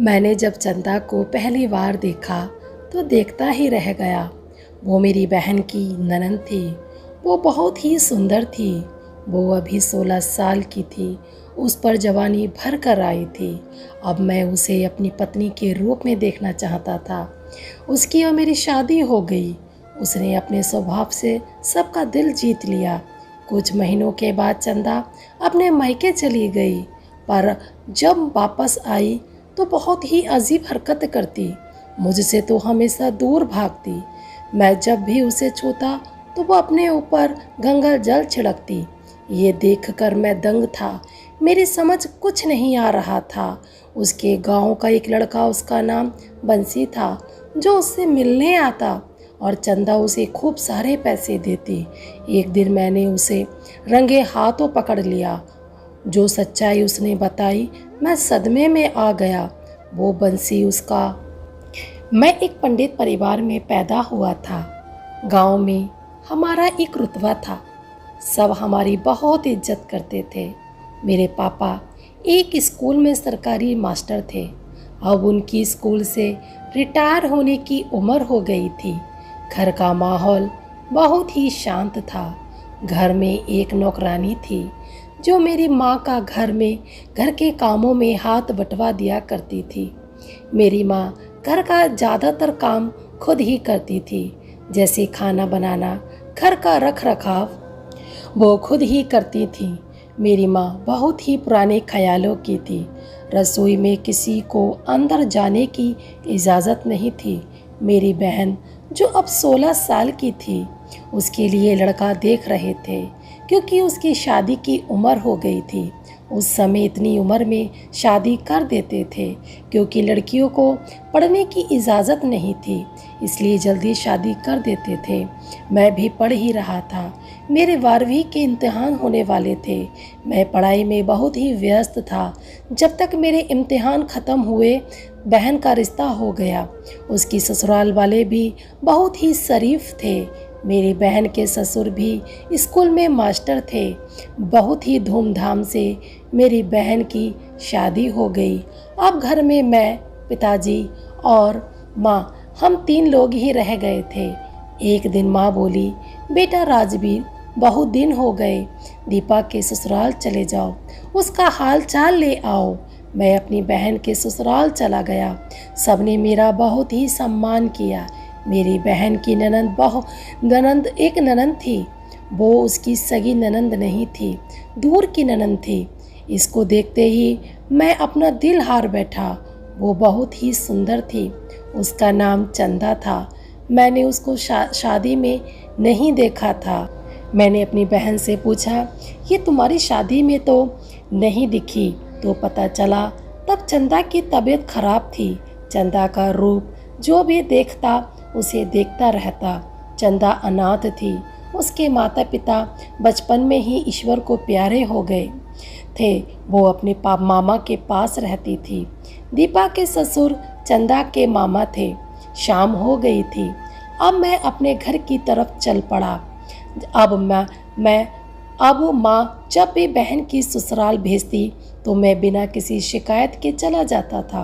मैंने जब चंदा को पहली बार देखा तो देखता ही रह गया। वो मेरी बहन की ननद थी। वो बहुत ही सुंदर थी। वो अभी 16 साल की थी। उस पर जवानी भर कर आई थी। अब मैं उसे अपनी पत्नी के रूप में देखना चाहता था। उसकी और मेरी शादी हो गई। उसने अपने स्वभाव से सबका दिल जीत लिया। कुछ महीनों के बाद चंदा अपने मायके चली गई, पर जब वापस आई तो बहुत ही अजीब हरकत करती। मुझसे तो हमेशा दूर भागती। मैं जब भी उसे छूता तो वो अपने ऊपर गंगा जल छिड़कती। ये देखकर मैं दंग था। मेरी समझ कुछ नहीं आ रहा था। उसके गांव का एक लड़का, उसका नाम बंसी था, जो उससे मिलने आता और चंदा उसे खूब सारे पैसे देती। एक दिन मैंने उसे रंगे हाथों पकड़ लिया। जो सच्चाई उसने बताई, मैं सदमे में आ गया। वो बंसी उसका। मैं एक पंडित परिवार में पैदा हुआ था। गांव में हमारा एक रुतबा था। सब हमारी बहुत इज्जत करते थे। मेरे पापा एक स्कूल में सरकारी मास्टर थे। अब उनकी स्कूल से रिटायर होने की उम्र हो गई थी। घर का माहौल बहुत ही शांत था। घर में एक नौकरानी थी जो मेरी माँ का घर के कामों में हाथ बंटवा दिया करती थी। मेरी माँ घर का ज़्यादातर काम खुद ही करती थी, जैसे खाना बनाना, घर का रख रखाव वो खुद ही करती थी। मेरी माँ बहुत ही पुराने ख्यालों की थी। रसोई में किसी को अंदर जाने की इजाज़त नहीं थी। मेरी बहन, जो अब 16 साल की थी, उसके लिए लड़का देख रहे थे, क्योंकि उसकी शादी की उम्र हो गई थी। उस समय इतनी उम्र में शादी कर देते थे, क्योंकि लड़कियों को पढ़ने की इजाज़त नहीं थी, इसलिए जल्दी शादी कर देते थे। मैं भी पढ़ ही रहा था। मेरे 12वीं के इम्तिहान होने वाले थे। मैं पढ़ाई में बहुत ही व्यस्त था। जब तक मेरे इम्तिहान ख़त्म हुए, बहन का रिश्ता हो गया। उसकी ससुराल वाले भी बहुत ही शरीफ थे। मेरी बहन के ससुर भी स्कूल में मास्टर थे। बहुत ही धूमधाम से मेरी बहन की शादी हो गई। अब घर में मैं, पिताजी और माँ, हम 3 लोग ही रह गए थे। एक दिन माँ बोली, बेटा राजवीर, बहुत दिन हो गए, दीपा के ससुराल चले जाओ, उसका हाल चाल ले आओ। मैं अपनी बहन के ससुराल चला गया। सबने मेरा बहुत ही सम्मान किया। मेरी बहन की एक ननंद थी। वो उसकी सगी ननंद नहीं थी, दूर की ननंद थी। इसको देखते ही मैं अपना दिल हार बैठा। वो बहुत ही सुंदर थी। उसका नाम चंदा था। मैंने उसको शादी में नहीं देखा था। मैंने अपनी बहन से पूछा, ये तुम्हारी शादी में तो नहीं दिखी? तो पता चला तब चंदा की तबीयत खराब थी। चंदा का रूप जो भी देखता उसे देखता रहता। चंदा अनाथ थी। उसके माता पिता बचपन में ही ईश्वर को प्यारे हो गए थे। वो अपने मामा के पास रहती थी। दीपा के ससुर चंदा के मामा थे। शाम हो गई थी। अब मैं अपने घर की तरफ चल पड़ा। अब माँ जब भी बहन की ससुराल भेजती तो मैं बिना किसी शिकायत के चला जाता था।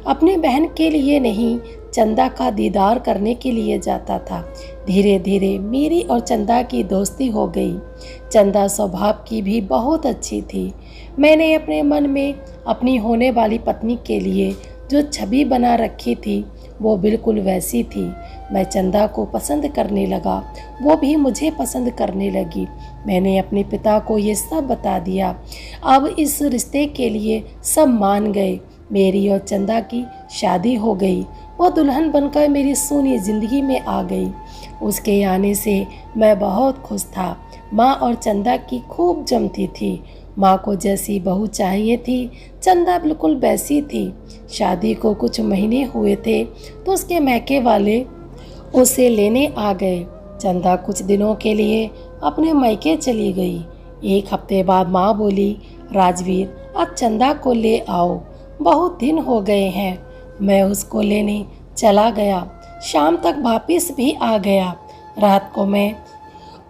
अपने बहन के लिए नहीं, चंदा का दीदार करने के लिए जाता था। धीरे धीरे मेरी और चंदा की दोस्ती हो गई। चंदा स्वभाव की भी बहुत अच्छी थी। मैंने अपने मन में अपनी होने वाली पत्नी के लिए जो छवि बना रखी थी, वो बिल्कुल वैसी थी। मैं चंदा को पसंद करने लगा, वो भी मुझे पसंद करने लगी। मैंने अपने पिता को ये सब बता दिया। अब इस रिश्ते के लिए सब मान गए। मेरी और चंदा की शादी हो गई। वो दुल्हन बनकर मेरी सोनी ज़िंदगी में आ गई। उसके आने से मैं बहुत खुश था। माँ और चंदा की खूब जमती थी। माँ को जैसी बहू चाहिए थी, चंदा बिल्कुल वैसी थी। शादी को कुछ महीने हुए थे तो उसके मैके वाले उसे लेने आ गए। चंदा कुछ दिनों के लिए अपने मायके चली गई। एक हफ्ते बाद माँ बोली, राजवीर, अब चंदा को ले आओ, बहुत दिन हो गए हैं। मैं उसको लेने चला गया। शाम तक वापस भी आ गया। रात को मैं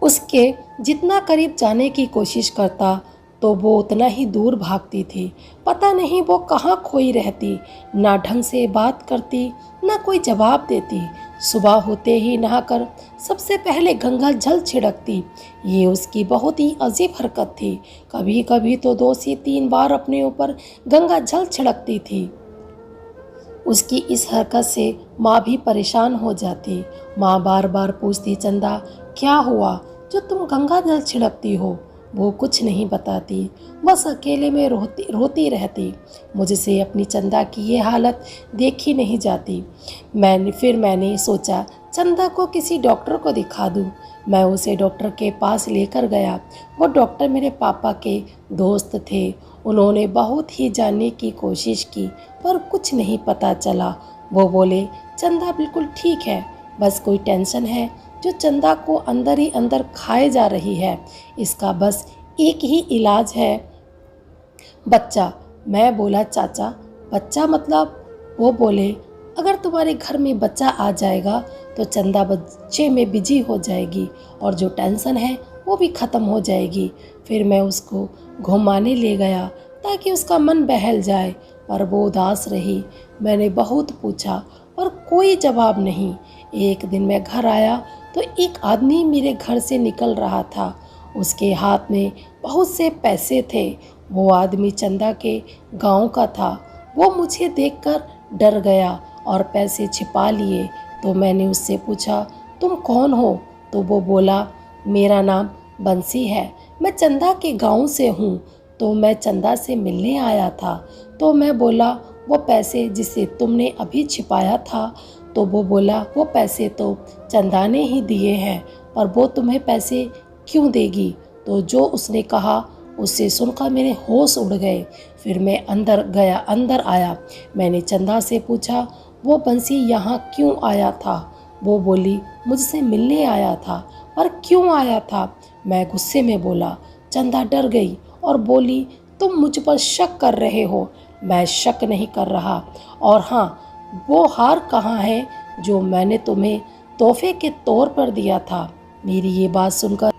उसके जितना करीब जाने की कोशिश करता तो वो उतना ही दूर भागती थी। पता नहीं वो कहाँ खोई रहती, ना ढंग से बात करती, ना कोई जवाब देती। सुबह होते ही नहाकर सबसे पहले गंगा जल छिड़कती। ये उसकी बहुत ही अजीब हरकत थी। कभी कभी तो 2 से 3 बार अपने ऊपर गंगा जल छिड़कती थी। उसकी इस हरकत से माँ भी परेशान हो जाती। माँ बार बार पूछती, चंदा क्या हुआ जो तुम गंगा जल छिड़कती हो? वो कुछ नहीं बताती, बस अकेले में रोती रहती। मुझसे अपनी चंदा की ये हालत देखी नहीं जाती। मैंने सोचा चंदा को किसी डॉक्टर को दिखा दूँ। मैं उसे डॉक्टर के पास लेकर गया। वो डॉक्टर मेरे पापा के दोस्त थे। उन्होंने बहुत ही जानने की कोशिश की पर कुछ नहीं पता चला। वो बोले चंदा बिल्कुल ठीक है, बस कोई टेंशन है जो चंदा को अंदर ही अंदर खाए जा रही है। इसका बस एक ही इलाज है, बच्चा। मैं बोला चाचा बच्चा मतलब? वो बोले अगर तुम्हारे घर में बच्चा आ जाएगा तो चंदा बच्चे में बिजी हो जाएगी और जो टेंशन है वो भी ख़त्म हो जाएगी। फिर मैं उसको घुमाने ले गया ताकि उसका मन बहल जाए, पर वो उदास रही। मैंने बहुत पूछा पर कोई जवाब नहीं। एक दिन मैं घर आया तो एक आदमी मेरे घर से निकल रहा था। उसके हाथ में बहुत से पैसे थे। वो आदमी चंदा के गांव का था। वो मुझे देखकर डर गया और पैसे छिपा लिए। तो मैंने उससे पूछा तुम कौन हो? तो वो बोला मेरा नाम बंसी है, मैं चंदा के गांव से हूँ। तो मैं चंदा से मिलने आया था। तो मैं बोला वो पैसे जिसे तुमने अभी छिपाया था? तो वो बोला वो पैसे तो चंदा ने ही दिए हैं, पर वो तुम्हें पैसे क्यों देगी? तो जो उसने कहा उससे सुनकर मेरे होश उड़ गए। फिर मैं अंदर आया। मैंने चंदा से पूछा वो बंसी यहाँ क्यों आया था? वो बोली मुझसे मिलने आया था। पर क्यों आया था? मैं गुस्से में बोला। चंदा डर गई और बोली तुम मुझ पर शक कर रहे हो? मैं शक नहीं कर रहा। और हाँ, वो हार कहाँ है जो मैंने तुम्हें तोहफे के तौर पर दिया था? मेरी ये बात सुनकर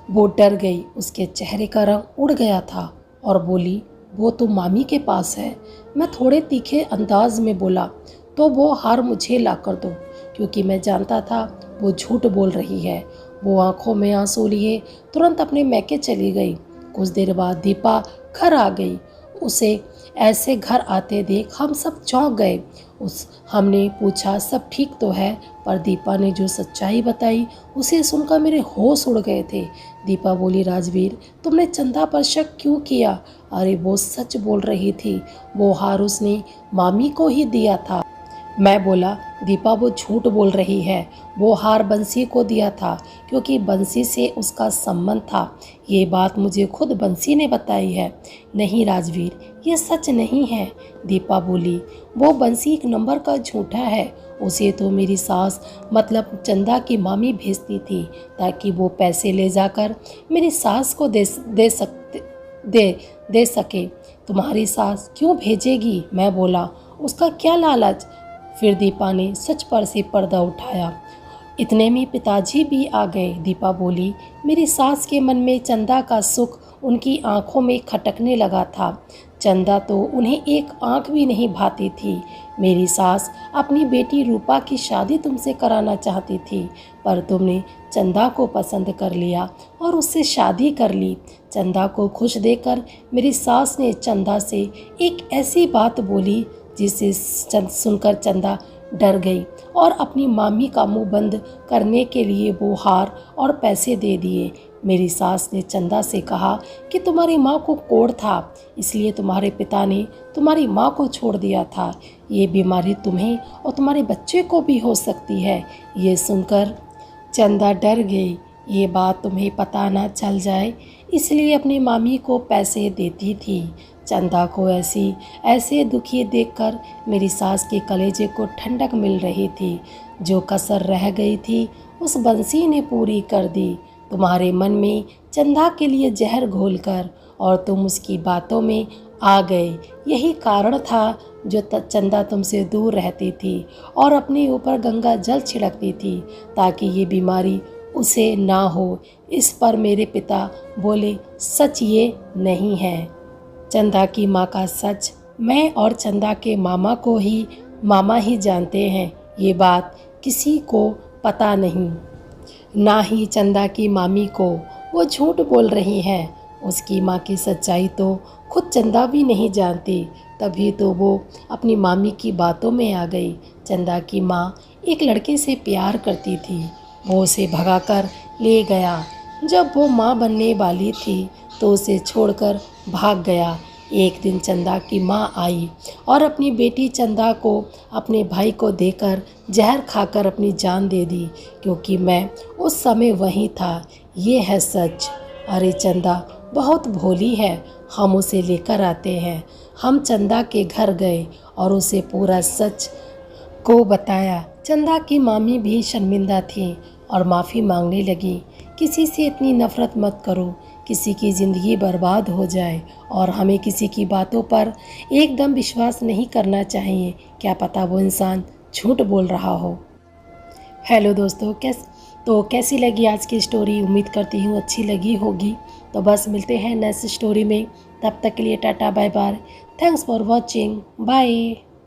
वो डर गई। उसके चेहरे का रंग उड़ गया था और बोली वो तो मामी के पास है। मैं थोड़े तीखे अंदाज में बोला तो वो हार मुझे ला कर दो, क्योंकि मैं जानता था वो झूठ बोल रही है। वो आंखों में आंसू लिए तुरंत अपने मैके चली गई। कुछ देर बाद दीपा घर आ गई। उसे ऐसे घर आते देख हम सब चौंक गए। हमने पूछा सब ठीक तो है, पर दीपा ने जो सच्चाई बताई उसे सुनकर मेरे होश उड़ गए थे। दीपा बोली राजवीर तुमने चंदा पर शक क्यों किया? अरे वो सच बोल रही थी, वो हार उसने मामी को ही दिया था। मैं बोला दीपा वो झूठ बोल रही है, वो हार बंसी को दिया था क्योंकि बंसी से उसका संबंध था। ये बात मुझे खुद बंसी ने बताई है। नहीं राजवीर ये सच नहीं है, दीपा बोली। वो बंसी एक नंबर का झूठा है। उसे तो मेरी सास मतलब चंदा की मामी भेजती थी ताकि वो पैसे ले जाकर मेरी सास को दे सके। तुम्हारी सास क्यों भेजेगी? मैं बोला उसका क्या लालच? फिर दीपा ने सच पर से पर्दा उठाया। इतने में पिताजी भी आ गए। दीपा बोली मेरी सास के मन में चंदा का सुख उनकी आंखों में खटकने लगा था। चंदा तो उन्हें एक आंख भी नहीं भाती थी। मेरी सास अपनी बेटी रूपा की शादी तुमसे कराना चाहती थी, पर तुमने चंदा को पसंद कर लिया और उससे शादी कर ली। चंदा को खुश देखकर मेरी सास ने चंदा से एक ऐसी बात बोली जिसे सुनकर चंदा डर गई और अपनी मामी का मुंह बंद करने के लिए वो हार और पैसे दे दिए। मेरी सास ने चंदा से कहा कि तुम्हारी माँ को कोढ़ था, इसलिए तुम्हारे पिता ने तुम्हारी माँ को छोड़ दिया था। ये बीमारी तुम्हें और तुम्हारे बच्चे को भी हो सकती है। ये सुनकर चंदा डर गई। ये बात तुम्हें पता ना चल जाए, इसलिए अपनी मामी को पैसे देती थी। चंदा को ऐसे दुखी देखकर मेरी सास के कलेजे को ठंडक मिल रही थी। जो कसर रह गई थी उस बंसी ने पूरी कर दी। तुम्हारे मन में चंदा के लिए जहर घोलकर और तुम उसकी बातों में आ गए। यही कारण था जो चंदा तुमसे दूर रहती थी और अपने ऊपर गंगा जल छिड़कती थी ताकि ये बीमारी उसे ना हो। इस पर मेरे पिता बोले, सच ये नहीं है। चंदा की माँ का सच मैं और चंदा के मामा ही जानते हैं। ये बात किसी को पता नहीं, ना ही चंदा की मामी को। वो झूठ बोल रही है। उसकी माँ की सच्चाई तो खुद चंदा भी नहीं जानती। तभी तो वो अपनी मामी की बातों में आ गई। चंदा की माँ एक लड़के से प्यार करती थी। वो उसे भगाकर ले गया। जब वो माँ बनने वाली थी तो उसे छोड़कर भाग गया। एक दिन चंदा की माँ आई और अपनी बेटी चंदा को अपने भाई को देकर जहर खाकर अपनी जान दे दी, क्योंकि मैं उस समय वहीं था। ये है सच। अरे चंदा बहुत भोली है, हम उसे लेकर आते हैं। हम चंदा के घर गए और उसे पूरा सच को बताया। चंदा की मामी भी शर्मिंदा थी और माफ़ी मांगने लगी। किसी से इतनी नफ़रत मत करो, किसी की ज़िंदगी बर्बाद हो जाए और हमें किसी की बातों पर एकदम विश्वास नहीं करना चाहिए। क्या पता वो इंसान झूठ बोल रहा हो। हेलो दोस्तों, कैसी लगी आज की स्टोरी? उम्मीद करती हूँ अच्छी लगी होगी। तो बस मिलते हैं नेक्स्ट स्टोरी में। तब तक के लिए टाटा bye bye. Thanks for watching. Bye.